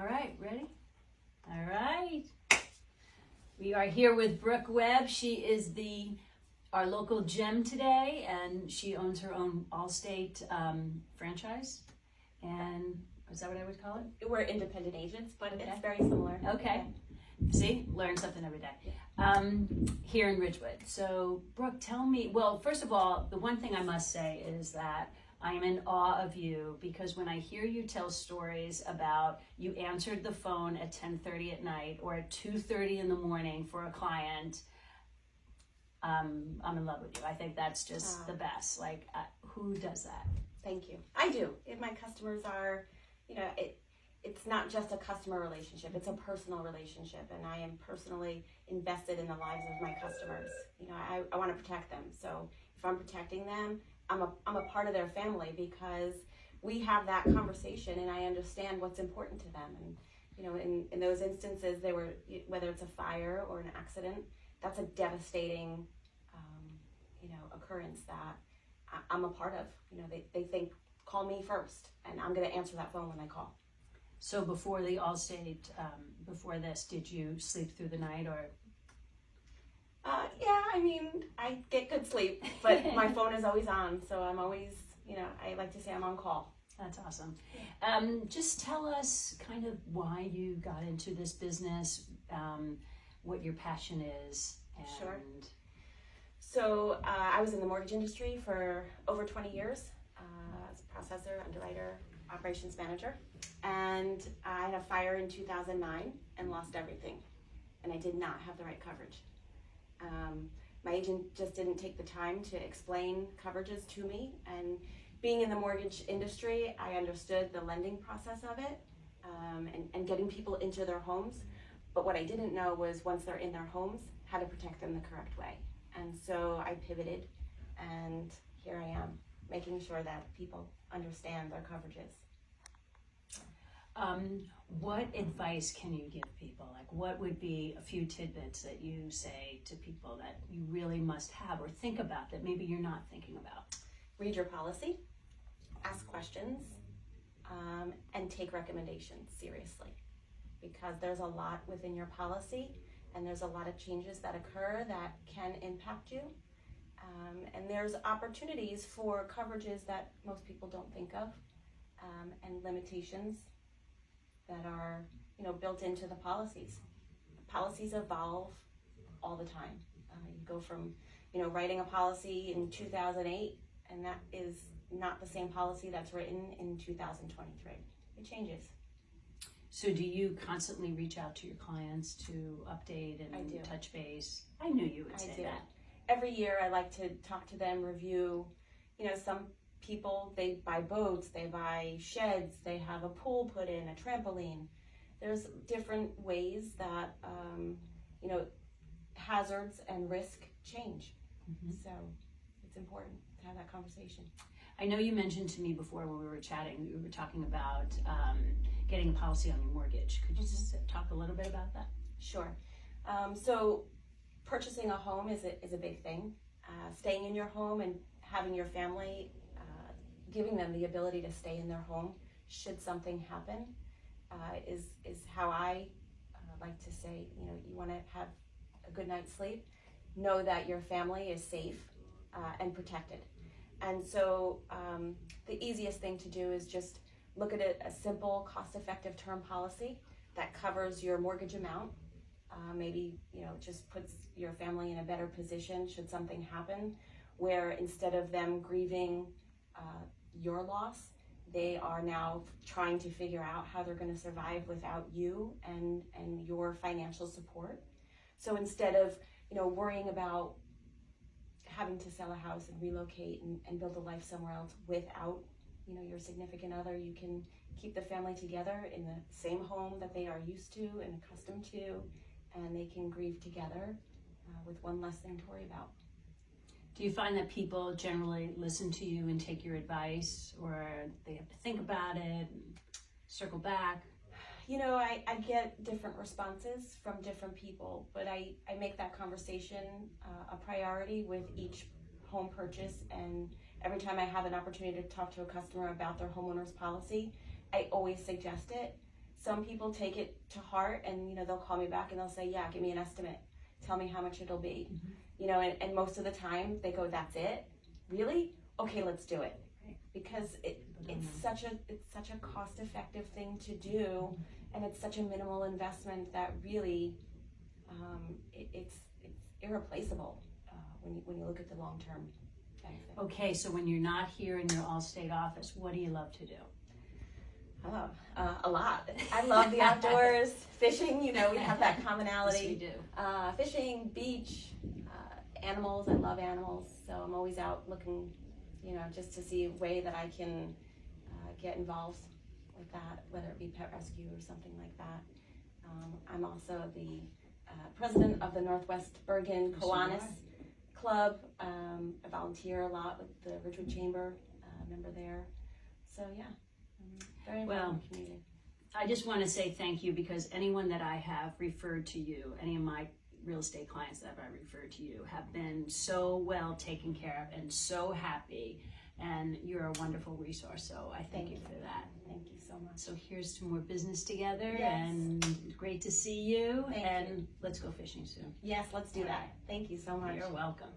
right, ready? All right. We are here with Brooke Webb. She is our local gem today, and she owns her own Allstate franchise. And is that what I would call it? We're independent agents, but it's very similar. Okay. See, learn something every day. Here in Ridgewood. So, Brooke, tell me, well, first of all, the one thing I must say is that I am in awe of you, because when I hear you tell stories about you answered the phone at 10:30 at night or at 2:30 in the morning for a client, I'm in love with you. I think that's just the best. Like, who does that? Thank you. I do. My customers are, it's not just a customer relationship, it's a personal relationship, and I am personally invested in the lives of my customers. I want to protect them. So if I'm protecting them, I'm a part of their family, because we have that conversation and I understand what's important to them. And in those instances, whether it's a fire or an accident, that's a devastating occurrence that I'm a part of. They think, call me first, and I'm going to answer that phone when I call. So before the Allstate, before this, did you sleep through the night or? Yeah, I get good sleep, but my phone is always on, so I'm always, I like to say I'm on call. That's awesome. Just tell us kind of why you got into this business, what your passion is. Sure. So I was in the mortgage industry for over 20 years as a processor, underwriter, operations manager, and I had a fire in 2009 and lost everything, and I did not have the right coverage. My agent just didn't take the time to explain coverages to me, and being in the mortgage industry, I understood the lending process of it, and getting people into their homes. But what I didn't know was, once they're in their homes, how to protect them the correct way. And so I pivoted, and here I am, making sure that people understand their coverages. What advice can you give people? Like, what would be a few tidbits that you say to people that you really must have or think about that maybe you're not thinking about? Read your policy, ask questions, and take recommendations seriously, because there's a lot within your policy, and there's a lot of changes that occur that can impact you. And there's opportunities for coverages that most people don't think of, and limitations that are, built into the policies. Policies evolve all the time. You go from, writing a policy in 2008, and that is not the same policy that's written in 2023. It changes. So do you constantly reach out to your clients to update and touch base? I knew you would say that. Every year I like to talk to them, review. Some people, they buy boats, they buy sheds, they have a pool put in, a trampoline. There's different ways that, hazards and risk change. Mm-hmm. So it's important to have that conversation. I know you mentioned to me before when we were chatting, we were talking about getting a policy on your mortgage. Could you just talk a little bit about that? Sure. So purchasing a home is a big thing. Staying in your home and having your family, giving them the ability to stay in their home should something happen, is how I like to say, you want to have a good night's sleep, know that your family is safe and protected. And so the easiest thing to do is just look at a simple, cost-effective term policy that covers your mortgage amount. Maybe, just puts your family in a better position should something happen, where instead of them grieving your loss, they are now trying to figure out how they're going to survive without you and your financial support. So instead of, worrying about having to sell a house and relocate and build a life somewhere else without, your significant other, you can keep the family together in the same home that they are used to and accustomed to, and they can grieve together with one less thing to worry about. Do you find that people generally listen to you and take your advice, or they have to think about it and circle back? I get different responses from different people, but I make that conversation a priority with each home purchase, and every time I have an opportunity to talk to a customer about their homeowner's policy, I always suggest it, some people take it to heart, and they'll call me back and they'll say, yeah, give me an estimate, tell me how much it'll be. And most of the time they go, that's it, really? Okay, let's do it. Because it's such a cost-effective thing to do, and it's such a minimal investment that really it's irreplaceable when you look at the long-term benefit. Okay, so when you're not here in your all-state office, what do you love to do? Oh, a lot. I love the outdoors, fishing. We have that commonality. Yes, we do. Fishing, beach, animals. I love animals, so I'm always out looking, just to see a way that I can get involved with that, whether it be pet rescue or something like that. I'm also the president of the Northwest Bergen Kiwanis Club. I volunteer a lot with the Ridgewood Chamber, member there. So yeah, I'm very involved in the community. I just want to say thank you, because anyone that I have referred to you, any of my real estate clients that I've referred to you, have been so well taken care of and so happy, and you're a wonderful resource, so I thank you for that. Thank you so much. So here's to more business together. Yes. And great to see you. Thank and you. Let's go fishing soon. Yes, let's do that. Thank you so much. You're welcome.